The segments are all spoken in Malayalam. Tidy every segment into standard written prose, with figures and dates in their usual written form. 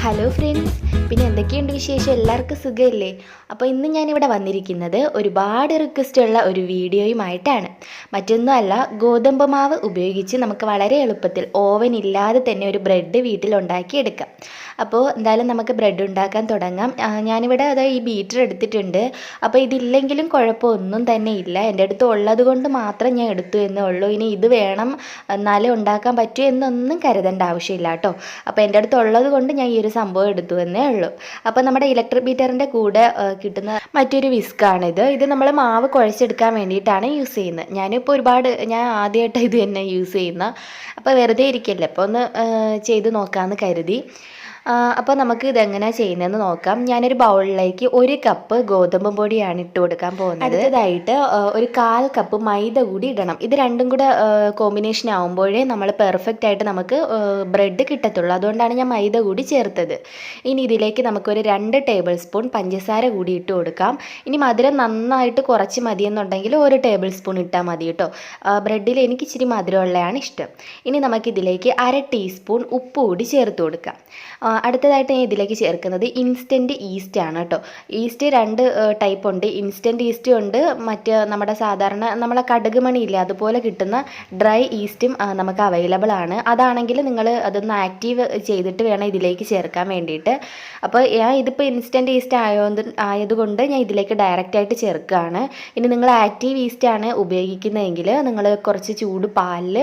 ഹലോ ഫ്രണ്ട്സ്, പിന്നെ എന്തൊക്കെയുണ്ട് വിശേഷം? എല്ലാവർക്കും സുഖമല്ലേ? അപ്പോൾ ഇന്ന് ഞാനിവിടെ വന്നിരിക്കുന്നത് ഒരുപാട് റിക്വസ്റ്റുള്ള ഒരു വീഡിയോയുമായിട്ടാണ്. മറ്റൊന്നുമല്ല, ഗോതമ്പ് മാവ് ഉപയോഗിച്ച് നമുക്ക് വളരെ എളുപ്പത്തിൽ ഓവൻ ഇല്ലാതെ തന്നെ ഒരു ബ്രെഡ് വീട്ടിലുണ്ടാക്കിയെടുക്കാം. അപ്പോൾ എന്തായാലും നമുക്ക് ബ്രെഡ് ഉണ്ടാക്കാൻ തുടങ്ങാം. ഞാനിവിടെ ഈ ബീറ്റർ എടുത്തിട്ടുണ്ട്. അപ്പോൾ ഇതില്ലെങ്കിലും കുഴപ്പമൊന്നും തന്നെ ഇല്ല. എൻ്റെ അടുത്ത് ഉള്ളത് കൊണ്ട് മാത്രം ഞാൻ എടുത്തു എന്നേ ഉള്ളൂ. ഇനി ഇത് വേണം എന്നാലേ ഉണ്ടാക്കാൻ പറ്റൂ എന്നൊന്നും കരുതേണ്ട ആവശ്യമില്ല കേട്ടോ. അപ്പോൾ എൻ്റെ അടുത്ത് ഉള്ളത് കൊണ്ട് ഞാൻ ഈ ഒരു സംഭവം എടുത്തു എന്നേ ഉള്ളൂ. അപ്പോൾ നമ്മുടെ ഇലക്ട്രിക് ബീറ്ററിൻ്റെ കൂടെ കിട്ടുന്ന മറ്റൊരു വിസ്കാണിത്. ഇത് നമ്മൾ മാവ് കുഴച്ചെടുക്കാൻ വേണ്ടിയിട്ടാണ് യൂസ് ചെയ്യുന്നത്. ഞാൻ ആദ്യമായിട്ട് ഇത് തന്നെ യൂസ് ചെയ്യുന്നത്. അപ്പോൾ വെറുതെ ഇരിക്കല്ലേ, അപ്പോൾ ഒന്ന് ചെയ്ത് നോക്കാമെന്ന് കരുതി. അപ്പോൾ നമുക്ക് ഇതെങ്ങനെയാണ് ചെയ്യുന്നതെന്ന് നോക്കാം. ഞാനൊരു ബൗളിലേക്ക് 1 കപ്പ് ഗോതമ്പ് പൊടിയാണ് ഇട്ട് കൊടുക്കാൻ പോകുന്നത്. അടുത്തതായിട്ട് ഒരു 1/4 കപ്പ് മൈദ കൂടി ഇടണം. ഇത് രണ്ടും കൂടെ കോമ്പിനേഷൻ ആകുമ്പോഴേ നമ്മൾ പെർഫെക്റ്റ് ആയിട്ട് നമുക്ക് ബ്രെഡ് കിട്ടത്തുള്ളൂ. അതുകൊണ്ടാണ് ഞാൻ മൈദ കൂടി ചേർത്തത്. ഇനി ഇതിലേക്ക് നമുക്കൊരു 2 ടേബിൾ സ്പൂൺ പഞ്ചസാര കൂടി ഇട്ട് കൊടുക്കാം. ഇനി മധുരം നന്നായിട്ട് കുറച്ച് മതിയെന്നുണ്ടെങ്കിൽ 1 ടേബിൾ സ്പൂൺ ഇട്ടാൽ മതി കേട്ടോ. ബ്രെഡിൽ എനിക്ക് ഇച്ചിരി മധുരമുള്ളതാണ് ഇഷ്ടം. ഇനി നമുക്കിതിലേക്ക് 1/2 ടീസ്പൂൺ ഉപ്പ് കൂടി ചേർത്ത് കൊടുക്കാം. അടുത്തതായിട്ട് ഞാൻ ഇതിലേക്ക് ചേർക്കുന്നത് ഇൻസ്റ്റൻറ്റ് ഈസ്റ്റ് ആണ് കേട്ടോ. ഈസ്റ്റ് 2 ടൈപ്പ് ഉണ്ട്. ഇൻസ്റ്റൻറ്റ് ഈസ്റ്റും ഉണ്ട്, മറ്റ് നമ്മുടെ സാധാരണ നമ്മളെ കടുക് മണിയില്ലേ അതുപോലെ കിട്ടുന്ന ഡ്രൈ ഈസ്റ്റും നമുക്ക് അവൈലബിൾ ആണ്. അതാണെങ്കിൽ നിങ്ങൾ അതൊന്ന് ആക്റ്റീവ് ചെയ്തിട്ട് വേണം ഇതിലേക്ക് ചേർക്കാൻ വേണ്ടിയിട്ട്. അപ്പോൾ ഞാൻ ഇതിപ്പോൾ ഇൻസ്റ്റൻറ്റ് ഈസ്റ്റ് ആയതുകൊണ്ട് ഞാൻ ഇതിലേക്ക് ഡയറക്റ്റായിട്ട് ചേർക്കുകയാണ്. ഇനി നിങ്ങൾ ആക്റ്റീവ് ഈസ്റ്റാണ് ഉപയോഗിക്കുന്നതെങ്കിൽ നിങ്ങൾ കുറച്ച് ചൂട് പാലിൽ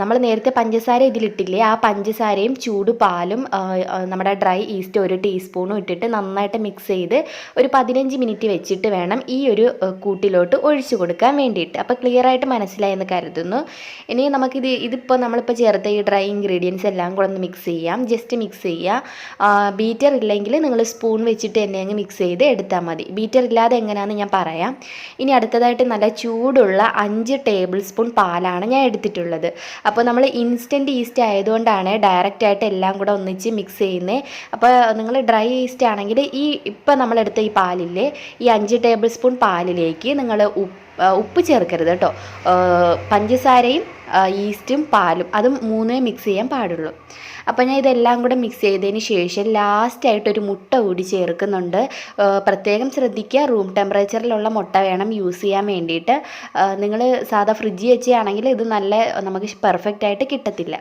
നമ്മൾ നേരത്തെ പഞ്ചസാര ഇതിലിട്ടില്ലേ, ആ പഞ്ചസാരയും ചൂട് പാലും നമ്മുടെ ഡ്രൈ ഈസ്റ്റ് 1 ടീസ്പൂണും ഇട്ടിട്ട് നന്നായിട്ട് മിക്സ് ചെയ്ത് ഒരു 15 മിനിറ്റ് വെച്ചിട്ട് വേണം ഈ ഒരു കൂട്ടിലോട്ട് ഒഴിച്ചു കൊടുക്കാൻ വേണ്ടിയിട്ട്. അപ്പോൾ ക്ലിയറായിട്ട് മനസ്സിലായെന്ന് കരുതുന്നു. ഇനി ഇതിപ്പോൾ നമ്മളിപ്പോൾ ചേർത്ത ഈ ഡ്രൈ ഇൻഗ്രീഡിയൻസ് എല്ലാം കൂടെ ഒന്ന് മിക്സ് ചെയ്യാം. ജസ്റ്റ് മിക്സ് ചെയ്യുക. ബീറ്റർ ഇല്ലെങ്കിൽ നിങ്ങൾ സ്പൂൺ വെച്ചിട്ട് തന്നെ അങ്ങ് മിക്സ് ചെയ്ത് എടുത്താൽ മതി. ബീറ്റർ ഇല്ലാതെ എങ്ങനെയാണെന്ന് ഞാൻ പറയാം. ഇനി അടുത്തതായിട്ട് നല്ല ചൂടുള്ള 5 ടേബിൾ സ്പൂൺ പാലാണ് ഞാൻ എടുത്തിട്ടുള്ളത്. അപ്പോൾ നമ്മൾ ഇൻസ്റ്റൻറ്റ് ഈസ്റ്റ് ആയതുകൊണ്ടാണ് ഡയറക്റ്റായിട്ട് എല്ലാം കൂടെ ഒന്നിച്ച് മിക്സ് ചെയ്യുന്നത്. അപ്പോൾ നിങ്ങൾ ഡ്രൈ ഈസ്റ്റ് ആണെങ്കിൽ ഇപ്പം നമ്മളെടുത്ത ഈ പാലില്ലേ, ഈ 5 ടേബിൾ സ്പൂൺ പാലിലേക്ക് നിങ്ങൾ ഉപ്പ് ചേർക്കരുത് കേട്ടോ. പഞ്ചസാരയും ഈസ്റ്റും പാലും അതും 3 മിക്സ് ചെയ്യാൻ പാടുള്ളൂ. അപ്പോൾ ഞാൻ ഇതെല്ലാം കൂടെ മിക്സ് ചെയ്തതിന് ശേഷം ലാസ്റ്റായിട്ടൊരു മുട്ട കൂടി ചേർക്കുന്നുണ്ട്. പ്രത്യേകം ശ്രദ്ധിക്കുക, റൂം ടെമ്പറേച്ചറിലുള്ള മുട്ട വേണം യൂസ് ചെയ്യാൻ വേണ്ടിയിട്ട്. നിങ്ങൾ സാധാ ഫ്രിഡ്ജിൽ വെച്ചാണെങ്കിൽ ഇത് നമുക്ക് പെർഫെക്റ്റ് ആയിട്ട് കിട്ടത്തില്ല.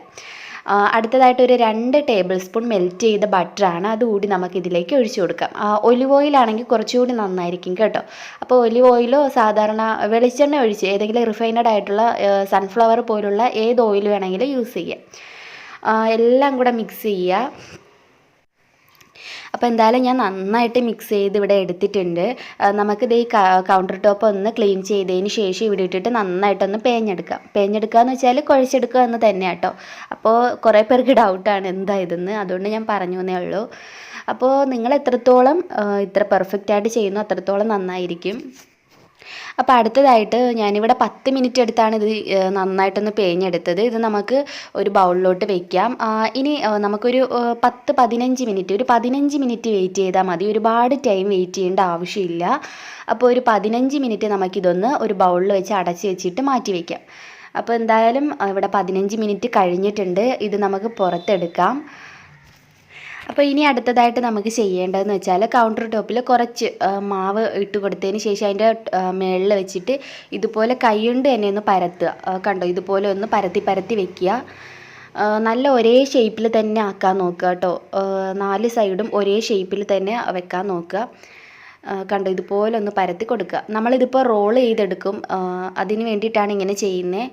അടുത്തതായിട്ട് ഒരു 2 ടേബിൾ സ്പൂൺ മെൽറ്റ് ചെയ്ത ബട്ടറാണ്, അതുകൂടി നമുക്കിതിലേക്ക് ഒഴിച്ചു കൊടുക്കാം. ഒലിവ് ഓയിലാണെങ്കിൽ കുറച്ചുകൂടി നന്നായിരിക്കും കേട്ടോ. അപ്പോൾ ഒലിവ് ഓയിലോ സാധാരണ വെളിച്ചെണ്ണ ഒഴിച്ച് ഏതെങ്കിലും റിഫൈനഡ് ആയിട്ടുള്ള സൺഫ്ലവർ പോലുള്ള ഏത് ഓയിൽ വേണമെങ്കിലും യൂസ് ചെയ്യാം. എല്ലാം കൂടെ മിക്സ് ചെയ്യുക. അപ്പോൾ എന്തായാലും ഞാൻ നന്നായിട്ട് മിക്സ് ചെയ്ത് ഇവിടെ എടുത്തിട്ടുണ്ട്. നമുക്കിത് ഈ കൗണ്ടർ ടോപ്പ് ഒന്ന് ക്ലീൻ ചെയ്തതിന് ശേഷം ഇവിടെ ഇട്ടിട്ട് നന്നായിട്ടൊന്ന് പേഞ്ഞെടുക്കുക എന്ന് വെച്ചാൽ കുഴച്ചെടുക്കുക എന്ന് തന്നെ കേട്ടോ. അപ്പോൾ കുറേ പേർക്ക് ഡൗട്ടാണ് എന്താ ഇതെന്ന്, അതുകൊണ്ട് ഞാൻ പറഞ്ഞു എന്നേ ഉള്ളൂ. അപ്പോൾ നിങ്ങൾ എത്രത്തോളം ഇത്ര പെർഫെക്റ്റായിട്ട് ചെയ്യുന്നു അത്രത്തോളം നന്നായിരിക്കും. അപ്പോൾ അടുത്തതായിട്ട് ഞാനിവിടെ 10 മിനിറ്റ് എടുത്താണ് ഇത് നന്നായിട്ടൊന്ന് പേഞ്ഞെടുത്തത്. ഇത് നമുക്ക് ഒരു ബൗളിലോട്ട് വെക്കാം. ഇനി നമുക്കൊരു 10-15 മിനിറ്റ്, ഒരു 15 മിനിറ്റ് വെയിറ്റ് ചെയ്താൽ മതി. ഒരുപാട് ടൈം വെയിറ്റ് ചെയ്യേണ്ട ആവശ്യമില്ല. അപ്പോൾ ഒരു 15 മിനിറ്റ് നമുക്കിതൊന്ന് ഒരു ബൗളിൽ വെച്ച് അടച്ച് വെച്ചിട്ട് മാറ്റി വയ്ക്കാം. അപ്പോൾ എന്തായാലും ഇവിടെ 15 മിനിറ്റ് കഴിഞ്ഞിട്ടുണ്ട്. ഇത് നമുക്ക് പുറത്തെടുക്കാം. അപ്പോൾ ഇനി അടുത്തതായിട്ട് നമുക്ക് ചെയ്യേണ്ടതെന്ന് വെച്ചാൽ കൗണ്ടർ ടോപ്പിൽ കുറച്ച് മാവ് ഇട്ട് കൊടുത്തതിന് ശേഷം അതിൻ്റെ മുകളിൽ വെച്ചിട്ട് ഇതുപോലെ കൈകൊണ്ട് തന്നെ ഒന്ന് പരത്തുക. കണ്ടോ, ഇതുപോലെ ഒന്ന് പരത്തി വെക്കുക. നല്ല ഒരേ ഷേപ്പിൽ തന്നെ ആക്കാൻ നോക്കുക കേട്ടോ. 4 സൈഡും ഒരേ ഷേപ്പിൽ തന്നെ വെക്കാൻ നോക്കുക. കണ്ടോ, ഇതുപോലെ ഒന്ന് പരത്തി കൊടുക്കുക. നമ്മളിതിപ്പോൾ റോൾ ചെയ്തെടുക്കും, അതിന് വേണ്ടിയിട്ടാണ് ഇങ്ങനെ ചെയ്യുന്നത്.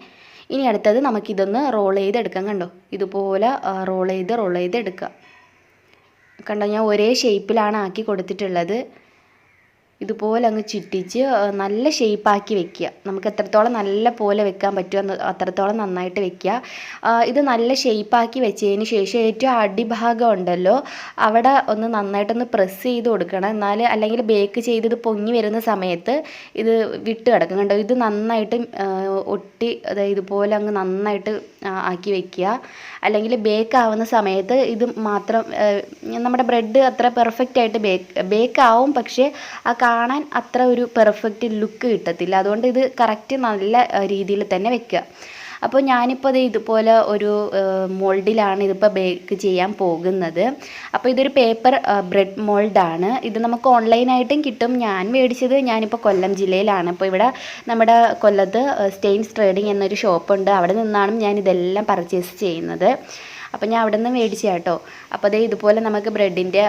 ഇനി അടുത്തത് നമുക്കിതൊന്ന് റോൾ ചെയ്തെടുക്കാം. കണ്ടോ, ഇതുപോലെ റോൾ ചെയ്ത് എടുക്കുക. കണ്ടോ, ഞാൻ ഒരേ ഷേപ്പിലാണ് ആക്കി കൊടുത്തിട്ടുള്ളത്. ഇതുപോലെ അങ്ങ് ചുറ്റിച്ച് നല്ല ഷേപ്പാക്കി വെക്കുക. നമുക്ക് എത്രത്തോളം നല്ല പോലെ വെക്കാൻ പറ്റുമോ അത്രത്തോളം നന്നായിട്ട് വെക്കുക. ഇത് നല്ല ഷേപ്പാക്കി വെച്ചതിന് ശേഷം ഏറ്റവും അടിഭാഗം ഉണ്ടല്ലോ, അവിടെ ഒന്ന് നന്നായിട്ടൊന്ന് പ്രസ് ചെയ്ത് കൊടുക്കണം. അല്ലെങ്കിൽ ബേക്ക് ചെയ്തത് പൊങ്ങി വരുന്ന സമയത്ത് ഇത് വിട്ട് കിടക്കും. കണ്ടോ, ഇത് നന്നായിട്ട് ഒട്ടി ഇതുപോലെ അങ്ങ് നന്നായിട്ട് ആക്കി വെക്കുക. അല്ലെങ്കിൽ ബേക്ക് ആവുന്ന സമയത്ത് ഇത് മാത്രം നമ്മുടെ ബ്രെഡ് അത്ര പെർഫെക്റ്റ് ആയിട്ട് ബേക്ക് ആവും, പക്ഷേ ആ കാണാൻ അത്ര ഒരു പെർഫെക്റ്റ് ലുക്ക് കിട്ടത്തില്ല. അതുകൊണ്ട് ഇത് കറക്റ്റ് നല്ല രീതിയിൽ തന്നെ വെക്കുക. അപ്പോൾ ഞാനിപ്പോൾ അത് ഇതുപോലെ ഒരു മോൾഡിലാണ് ഇതിപ്പോൾ ബേക്ക് ചെയ്യാൻ പോകുന്നത്. അപ്പോൾ ഇതൊരു പേപ്പർ ബ്രെഡ് മോൾഡാണ്. ഇത് നമുക്ക് ഓൺലൈനായിട്ടും കിട്ടും. ഞാനിപ്പോൾ കൊല്ലം ജില്ലയിലാണ്. അപ്പോൾ ഇവിടെ നമ്മുടെ കൊല്ലത്ത് സ്റ്റെയിൻസ് ട്രേഡിംഗ് എന്നൊരു ഷോപ്പുണ്ട്. അവിടെ നിന്നാണ് ഞാൻ ഇതെല്ലാം പർച്ചേസ് ചെയ്യുന്നത്. അപ്പോൾ ഞാൻ അവിടെ നിന്ന് മേടിച്ച കേട്ടോ. അപ്പോൾ അതേ ഇതുപോലെ നമുക്ക് ബ്രെഡിൻ്റെ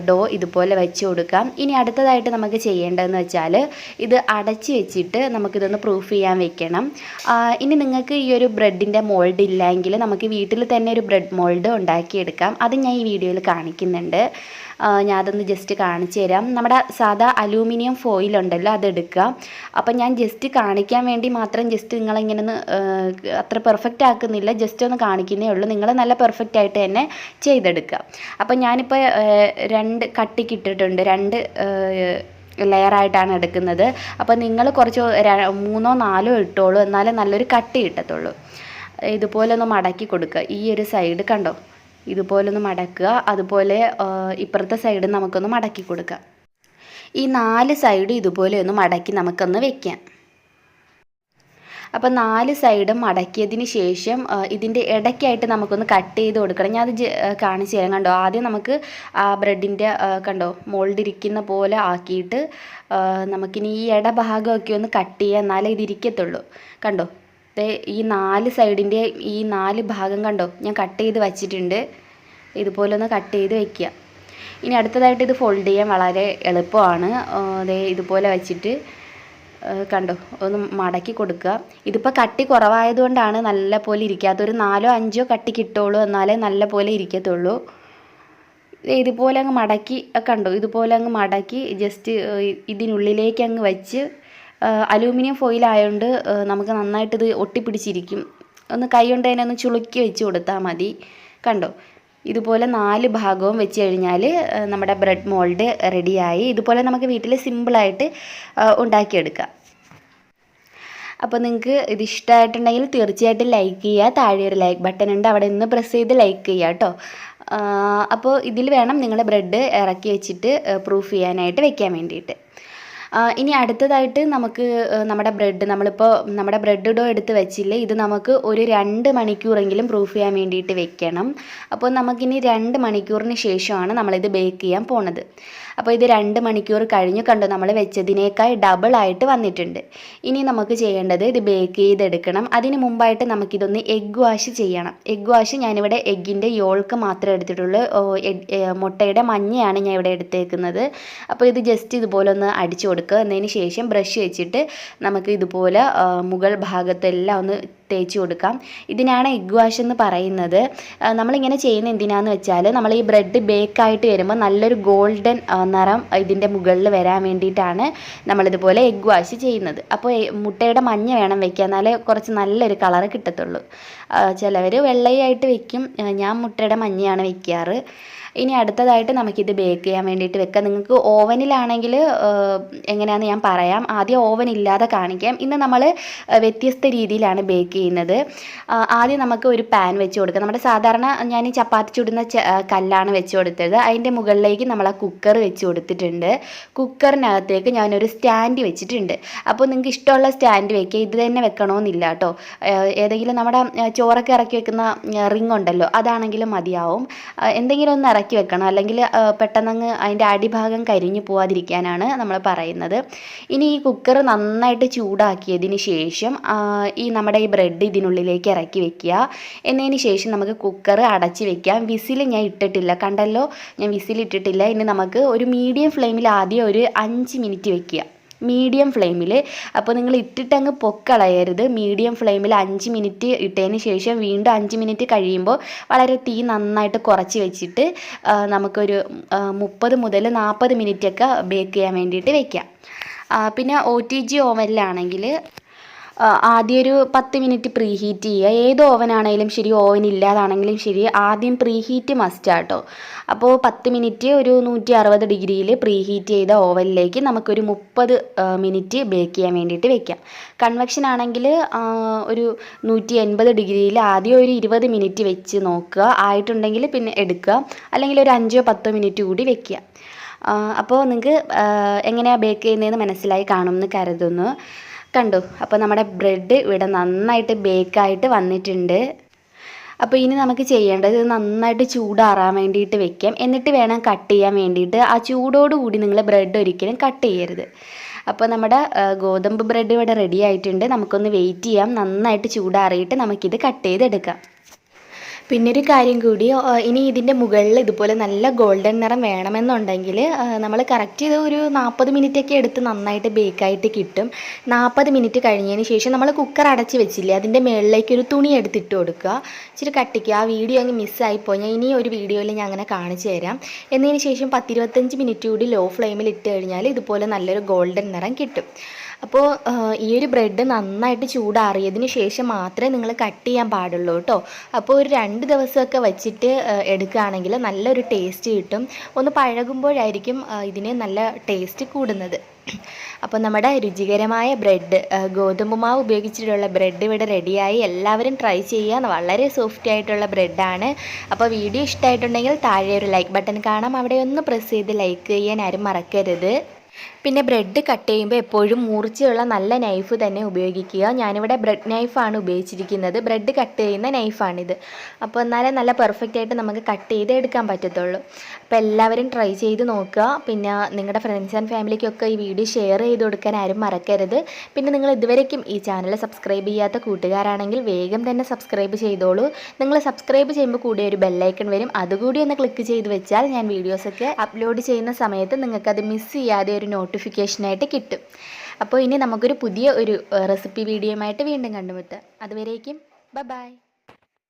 ഡോ ഇതുപോലെ വെച്ച് കൊടുക്കാം. ഇനി അടുത്തതായിട്ട് നമുക്ക് ചെയ്യേണ്ടതെന്ന് വെച്ചാൽ ഇത് അടച്ച് വെച്ചിട്ട് നമുക്കിതൊന്ന് പ്രൂഫ് ചെയ്യാൻ വെക്കണം. ഇനി നിങ്ങൾക്ക് ഈ ഒരു ബ്രെഡിൻ്റെ മോൾഡ് ഇല്ലെങ്കിൽ നമുക്ക് വീട്ടിൽ തന്നെ ഒരു ബ്രെഡ് മോൾഡ് ഉണ്ടാക്കിയെടുക്കാം. അത് ഞാൻ ഈ വീഡിയോയിൽ കാണിക്കുന്നുണ്ട്. ഞാൻ അതൊന്ന് ജസ്റ്റ് കാണിച്ചു തരാം. നമ്മുടെ സാധാ അലൂമിനിയം ഫോയിൽ ഉണ്ടല്ലോ, അതെടുക്കുക. അപ്പം ഞാൻ ജസ്റ്റ് കാണിക്കാൻ വേണ്ടി മാത്രം ജസ്റ്റ് നിങ്ങളിങ്ങനെ ഒന്ന് അത്ര പെർഫെക്റ്റ് ആക്കുന്നില്ല, ജസ്റ്റ് ഒന്ന് കാണിക്കുന്നേ ഉള്ളൂ. നിങ്ങൾ നല്ല പെർഫെക്റ്റ് ആയിട്ട് തന്നെ ചെയ്തെടുക്കുക. അപ്പം ഞാനിപ്പോൾ 2 കട്ടിക്കിട്ടിട്ടുണ്ട്, 2 ലെയറായിട്ടാണ് എടുക്കുന്നത്. അപ്പോൾ നിങ്ങൾ കുറച്ച് 3ഓ 4ഓ ഇട്ടോളൂ, എന്നാലേ നല്ലൊരു കട്ടി കിട്ടത്തുള്ളൂ. ഇതുപോലെ ഒന്ന് മടക്കി കൊടുക്കുക. ഈ ഒരു സൈഡ് കണ്ടോ, ഇതുപോലെ ഒന്ന് മടക്കുക. അതുപോലെ ഇപ്പുറത്തെ സൈഡ് നമുക്കൊന്ന് മടക്കി കൊടുക്കാം. ഈ 4 സൈഡും ഇതുപോലെ ഒന്ന് മടക്കി നമുക്കൊന്ന് വെക്കാം. അപ്പോൾ 4 സൈഡും മടക്കിയതിന് ശേഷം ഇതിൻ്റെ ഇടയ്ക്കായിട്ട് നമുക്കൊന്ന് കട്ട് ചെയ്ത് കൊടുക്കണം. ഞാൻ അത് കാണിച്ചു തരാം. കണ്ടോ, ആദ്യം നമുക്ക് ആ ബ്രെഡിൻ്റെ കണ്ടോ മോൾഡ് ഇരിക്കുന്ന പോലെ ആക്കിയിട്ട് നമുക്കിനി ഈ ഇടഭാഗമൊക്കെ ഒന്ന് കട്ട് ചെയ്യുക, എന്നാലേ ഇതിരിക്കത്തുള്ളൂ. കണ്ടോ, ഈ 4 സൈഡിൻ്റെ ഈ 4 ഭാഗം കണ്ടോ ഞാൻ കട്ട് ചെയ്ത് വച്ചിട്ടുണ്ട്. ഇതുപോലെ ഒന്ന് കട്ട് ചെയ്ത് വയ്ക്കുക. ഇനി അടുത്തതായിട്ട് ഇത് ഫോൾഡ് ചെയ്യാൻ വളരെ എളുപ്പമാണ്. ഇതുപോലെ വെച്ചിട്ട് കണ്ടോ ഒന്ന് മടക്കി കൊടുക്കുക. ഇതിപ്പോൾ കട്ടി കുറവായതുകൊണ്ടാണ് നല്ല പോലെ ഇരിക്കാത്ത. ഒരു 4ഓ 5ഓ കട്ടി കിട്ടുള്ളൂ, എന്നാലേ നല്ല പോലെ ഇരിക്കത്തുള്ളൂ. ഇതുപോലെ അങ്ങ് മടക്കി കണ്ടോ, ഇതുപോലെ അങ്ങ് മടക്കി ജസ്റ്റ് ഇതിനുള്ളിലേക്ക് അങ്ങ് വെച്ച് അലൂമിനിയം ഫോയിൽ ആയതുകൊണ്ട് നമുക്ക് നന്നായിട്ട് ഇത് ഒട്ടിപ്പിടിച്ചിരിക്കും. ഒന്ന് കൈ കൊണ്ട് തന്നെ ഒന്ന് ചുളുക്കി വെച്ച് കൊടുത്താൽ മതി. കണ്ടോ, ഇതുപോലെ 4 ഭാഗവും വെച്ച് കഴിഞ്ഞാൽ നമ്മുടെ ബ്രെഡ് മോൾഡ് റെഡിയായി. ഇതുപോലെ നമുക്ക് വീട്ടിൽ സിമ്പിളായിട്ട് ഉണ്ടാക്കിയെടുക്കാം. അപ്പോൾ നിങ്ങൾക്ക് ഇത് ഇഷ്ടമായിട്ടുണ്ടെങ്കിൽ തീർച്ചയായിട്ടും ലൈക്ക് ചെയ്യുക. താഴെ ഒരു ലൈക്ക് ബട്ടൺ ഉണ്ട്, അവിടെ നിന്ന് പ്രസ് ചെയ്ത് ലൈക്ക് ചെയ്യുക കേട്ടോ. അപ്പോൾ ഇതിൽ വേണം നിങ്ങൾ ബ്രെഡ് ഇറക്കി വെച്ചിട്ട് പ്രൂഫ് ചെയ്യാനായിട്ട് വെക്കാൻ വേണ്ടിയിട്ട്. ഇനി അടുത്തതായിട്ട് നമുക്ക് നമ്മുടെ ബ്രെഡ് ഡോ എടുത്ത് വെച്ചില്ലേ, ഇത് നമുക്ക് ഒരു 2 മണിക്കൂറെങ്കിലും പ്രൂഫ് ചെയ്യാൻ വേണ്ടിയിട്ട് വെക്കണം. അപ്പോൾ നമുക്കിനി 2 മണിക്കൂറിന് ശേഷമാണ് നമ്മളിത് ബേക്ക് ചെയ്യാൻ പോണത്. അപ്പോൾ ഇത് 2 മണിക്കൂർ കഴിഞ്ഞ് കണ്ടോ, നമ്മൾ വെച്ചതിനേക്കാൾ ഡബിളായിട്ട് വന്നിട്ടുണ്ട്. ഇനി നമുക്ക് ചെയ്യേണ്ടത് ഇത് ബേക്ക് ചെയ്തെടുക്കണം. അതിന് മുമ്പായിട്ട് നമുക്കിതൊന്ന് എഗ്ഗ് വാഷ് ചെയ്യണം. എഗ്ഗ് വാഷ് ഞാനിവിടെ എഗ്ഗിൻ്റെ യോൾക്ക് മാത്രമേ എടുത്തിട്ടുള്ളൂ. മുട്ടയുടെ മഞ്ഞയാണ് ഞാൻ ഇവിടെ എടുത്തേക്കുന്നത്. അപ്പോൾ ഇത് ജസ്റ്റ് ഇതുപോലെ ഒന്ന് അടിച്ചു കൊടുക്കുക. എന്നതിന് ശേഷം ബ്രഷ് വെച്ചിട്ട് നമുക്ക് ഇതുപോലെ മുകൾ ഭാഗത്തെല്ലാം ഒന്ന് തേച്ച് കൊടുക്കാം. ഇതിനാണ് എഗ്ഗ് വാഷ് എന്ന് പറയുന്നത്. നമ്മളിങ്ങനെ ചെയ്യുന്ന എന്തിനാന്ന് വെച്ചാൽ നമ്മൾ ഈ ബ്രെഡ് ബേക്കായിട്ട് വരുമ്പോൾ നല്ലൊരു ഗോൾഡൻ നിറം ഇതിൻ്റെ മുകളിൽ വരാൻ വേണ്ടിയിട്ടാണ് നമ്മളിതുപോലെ എഗ്ഗ് വാഷ് ചെയ്യുന്നത്. അപ്പോൾ മുട്ടയുടെ മഞ്ഞ വേണം വെക്കാൻ, എന്നാലേ കുറച്ച് നല്ലൊരു കളറ് കിട്ടത്തുള്ളൂ. ചിലവർ വെള്ളയായിട്ട് വെക്കും, ഞാൻ മുട്ടയുടെ മഞ്ഞയാണ് വെക്കാറ്. ഇനി അടുത്തതായിട്ട് നമുക്കിത് ബേക്ക് ചെയ്യാൻ വേണ്ടിയിട്ട് വെക്കാം. നിങ്ങൾക്ക് ഓവനിലാണെങ്കിൽ എങ്ങനെയാണെന്ന് ഞാൻ പറയാം. ആദ്യം ഓവൻ ഇല്ലാതെ കാണിക്കാം. ഇന്ന് നമ്മൾ വ്യത്യസ്ത രീതിയിലാണ് ബേക്ക് ചെയ്യുന്നത്. ആദ്യം നമുക്ക് ഒരു പാൻ വെച്ച് കൊടുക്കാം. നമ്മുടെ സാധാരണ ഞാൻ ഈ ചപ്പാത്തി ചുടുന്ന കല്ലാണ് വെച്ച് കൊടുത്തത്. അതിൻ്റെ മുകളിലേക്ക് നമ്മൾ ആ കുക്കർ വെച്ച് കൊടുത്തിട്ടുണ്ട്. കുക്കറിനകത്തേക്ക് ഞാനൊരു സ്റ്റാൻഡ് വെച്ചിട്ടുണ്ട്. അപ്പോൾ നിങ്ങൾക്ക് ഇഷ്ടമുള്ള സ്റ്റാൻഡ് വെക്കുക, ഇത് തന്നെ വെക്കണമെന്നില്ല കേട്ടോ. ഏതെങ്കിലും നമ്മുടെ ചോറൊക്കെ ഇറക്കി വെക്കുന്ന റിങ് ഉണ്ടല്ലോ, അതാണെങ്കിലും മതിയാവും. എന്തെങ്കിലും ഒന്ന് ഇറക്കി വെക്കണം, അല്ലെങ്കിൽ പെട്ടെന്നങ്ങ് അതിൻ്റെ അടിഭാഗം കരിഞ്ഞു പോവാതിരിക്കാനാണ് നമ്മൾ പറയുന്നത്. ഇനി ഈ കുക്കർ നന്നായിട്ട് ചൂടാക്കിയതിന് ശേഷം നമ്മുടെ ഈ ബ്രെഡ് ഇതിനുള്ളിലേക്ക് ഇറക്കി വെക്കുക. എന്നതിന് ശേഷം നമുക്ക് കുക്കർ അടച്ച് വെക്കാം. വിസിൽ ഞാൻ ഇട്ടിട്ടില്ല, കണ്ടല്ലോ ഞാൻ വിസിൽ ഇട്ടിട്ടില്ല. ഇനി നമുക്ക് ഒരു മീഡിയം ഫ്ലെയിമിൽ ആദ്യം ഒരു 5 മിനിറ്റ് വെക്കുക, മീഡിയം ഫ്ലെയിമിൽ. അപ്പോൾ നിങ്ങൾ ഇട്ടിട്ടങ്ങ് പൊക്കളയരുത്. മീഡിയം ഫ്ലെയിമിൽ 5 മിനിറ്റ് ഇട്ടതിന് ശേഷം വീണ്ടും 5 മിനിറ്റ് കഴിയുമ്പോൾ വളരെ തീ നന്നായിട്ട് കുറച്ച് വെച്ചിട്ട് നമുക്കൊരു 30 മുതൽ 40 മിനിറ്റൊക്കെ ബേക്ക് ചെയ്യാൻ വേണ്ടിയിട്ട് വെക്കാം. പിന്നെ OTG ഓവനിലാണെങ്കിൽ ആദ്യം ഒരു 10 മിനിറ്റ് പ്രീ ഹീറ്റ് ചെയ്യുക. ഏത് ഓവനാണെങ്കിലും ശരി, ഓവൻ ഇല്ലാതാണെങ്കിലും ശരി, ആദ്യം പ്രീ ഹീറ്റ് മസ്റ്റാട്ടോ. അപ്പോൾ 10 മിനിറ്റ് ഒരു 160 ഡിഗ്രിയിൽ പ്രീ ഹീറ്റ് ചെയ്ത ഓവനിലേക്ക് നമുക്കൊരു 30 മിനിറ്റ് ബേക്ക് ചെയ്യാൻ വേണ്ടിയിട്ട് വെക്കാം. കൺവെക്ഷൻ ആണെങ്കിൽ ഒരു 180 ഡിഗ്രിയിൽ ആദ്യം ഒരു 20 മിനിറ്റ് വെച്ച് നോക്കുക. ആയിട്ടുണ്ടെങ്കിൽ പിന്നെ എടുക്കുക, അല്ലെങ്കിൽ ഒരു 5-10 മിനിറ്റ് കൂടി വെക്കുക. അപ്പോൾ നിങ്ങൾക്ക് എങ്ങനെയാണ് ബേക്ക് ചെയ്യുന്നതെന്ന് മനസ്സിലായി കാണുമെന്ന് കരുതുന്നു. കണ്ടു, അപ്പോൾ നമ്മുടെ ബ്രെഡ് ഇവിടെ നന്നായിട്ട് ബേക്കായിട്ട് വന്നിട്ടുണ്ട്. അപ്പോൾ ഇനി നമുക്ക് ചെയ്യേണ്ടത് നന്നായിട്ട് ചൂടാറാൻ വേണ്ടിയിട്ട് വെക്കാം. എന്നിട്ട് വേണം കട്ട് ചെയ്യാൻ വേണ്ടിയിട്ട്. ആ ചൂടോടുകൂടി നിങ്ങൾ ബ്രെഡ് ഒരിക്കലും കട്ട് ചെയ്യരുത്. അപ്പോൾ നമ്മുടെ ഗോതമ്പ് ബ്രെഡ് ഇവിടെ റെഡി ആയിട്ടുണ്ട്. നമുക്കൊന്ന് വെയിറ്റ് ചെയ്യാം. നന്നായിട്ട് ചൂടാറിയിട്ട് നമുക്കിത് കട്ട് ചെയ്തെടുക്കാം. പിന്നൊരു കാര്യം കൂടി, ഇനി ഇതിൻ്റെ മുകളിൽ ഇതുപോലെ നല്ല ഗോൾഡൻ നിറം വേണമെന്നുണ്ടെങ്കിൽ നമ്മൾ കറക്റ്റ് ചെയ്ത് ഒരു 40 മിനിറ്റൊക്കെ എടുത്ത് നന്നായിട്ട് ബേക്കായിട്ട് കിട്ടും. 40 മിനിറ്റ് കഴിഞ്ഞതിന് ശേഷം നമ്മൾ കുക്കർ അടച്ച് വെച്ചില്ലേ, അതിൻ്റെ മുകളിലേക്ക് ഒരു തുണി എടുത്തിട്ട് കൊടുക്കുക. ഇച്ചിരി കട്ടിക്കുക. ആ വീഡിയോ അങ്ങ് മിസ്സായിപ്പോയി. ഞാൻ ഇനി ഒരു വീഡിയോയിൽ ഞാൻ അങ്ങനെ കാണിച്ചു തരാം. എന്നതിന് ശേഷം 10-25 മിനിറ്റ് കൂടി ലോ ഫ്ലെയിമിൽ ഇട്ട് കഴിഞ്ഞാൽ ഇതുപോലെ നല്ലൊരു ഗോൾഡൻ നിറം കിട്ടും. അപ്പോൾ ഈ ഒരു ബ്രെഡ് നന്നായിട്ട് ചൂടാറിയതിന് ശേഷം മാത്രമേ നിങ്ങൾ കട്ട് ചെയ്യാൻ പാടുള്ളൂ കേട്ടോ. അപ്പോൾ ഒരു 2 ദിവസമൊക്കെ വെച്ചിട്ട് എടുക്കുകയാണെങ്കിൽ നല്ലൊരു ടേസ്റ്റ് കിട്ടും. ഒന്ന് പഴകുമ്പോഴായിരിക്കും ഇതിന് നല്ല ടേസ്റ്റ് കൂടുന്നത്. അപ്പോൾ നമ്മുടെ രുചികരമായ ബ്രെഡ്, ഗോതമ്പ് മാവ് ഉപയോഗിച്ചിട്ടുള്ള ബ്രെഡ് ഇവിടെ റെഡിയായി. എല്ലാവരും ട്രൈ ചെയ്യുക. വളരെ സോഫ്റ്റ് ആയിട്ടുള്ള ബ്രെഡാണ്. അപ്പോൾ വീഡിയോ ഇഷ്ടമായിട്ടുണ്ടെങ്കിൽ താഴെ ഒരു ലൈക്ക് ബട്ടൺ കാണാം. അവിടെ ഒന്ന് പ്രസ് ചെയ്ത് ലൈക്ക് ചെയ്യാൻ ആരും മറക്കരുത്. പിന്നെ ബ്രെഡ് കട്ട് ചെയ്യുമ്പോൾ എപ്പോഴും മൂർച്ചയുള്ള നല്ല നൈഫ് തന്നെ ഉപയോഗിക്കുക. ഞാനിവിടെ ബ്രെഡ് നൈഫാണ് ഉപയോഗിച്ചിരിക്കുന്നത്. ബ്രെഡ് കട്ട് ചെയ്യുന്ന നൈഫാണിത്. അപ്പോൾ എന്നാലേ നല്ല പെർഫെക്റ്റ് ആയിട്ട് നമുക്ക് കട്ട് ചെയ്ത് എടുക്കാൻ പറ്റത്തുള്ളൂ. അപ്പോൾ എല്ലാവരും ട്രൈ ചെയ്ത് നോക്കുക. പിന്നെ നിങ്ങളുടെ ഫ്രണ്ട്സ് ആൻഡ് ഫാമിലിക്കൊക്കെ ഈ വീഡിയോ ഷെയർ ചെയ്ത് കൊടുക്കാൻ ആരും മറക്കരുത്. പിന്നെ നിങ്ങൾ ഇതുവരേക്കും ഈ ചാനൽ സബ്സ്ക്രൈബ് ചെയ്യാത്ത കൂട്ടുകാരാണെങ്കിൽ വേഗം തന്നെ സബ്സ്ക്രൈബ് ചെയ്തോളൂ. നിങ്ങൾ സബ്സ്ക്രൈബ് ചെയ്യുമ്പോൾ കൂടി ഒരു ബെല്ലൈക്കൺ വരും. അതുകൂടി ഒന്ന് ക്ലിക്ക് ചെയ്ത് വെച്ചാൽ ഞാൻ വീഡിയോസൊക്കെ അപ്ലോഡ് ചെയ്യുന്ന സമയത്ത് നിങ്ങൾക്കത് മിസ് ചെയ്യാതെ ഒരു നോട്ടിഫിക്കേഷനായിട്ട് കിട്ടും. അപ്പോൾ ഇനി നമുക്കൊരു പുതിയ ഒരു റെസിപ്പി വീഡിയോയുമായിട്ട് വീണ്ടും കണ്ടുമുട്ടാം. അതുവരേക്കും ബൈ.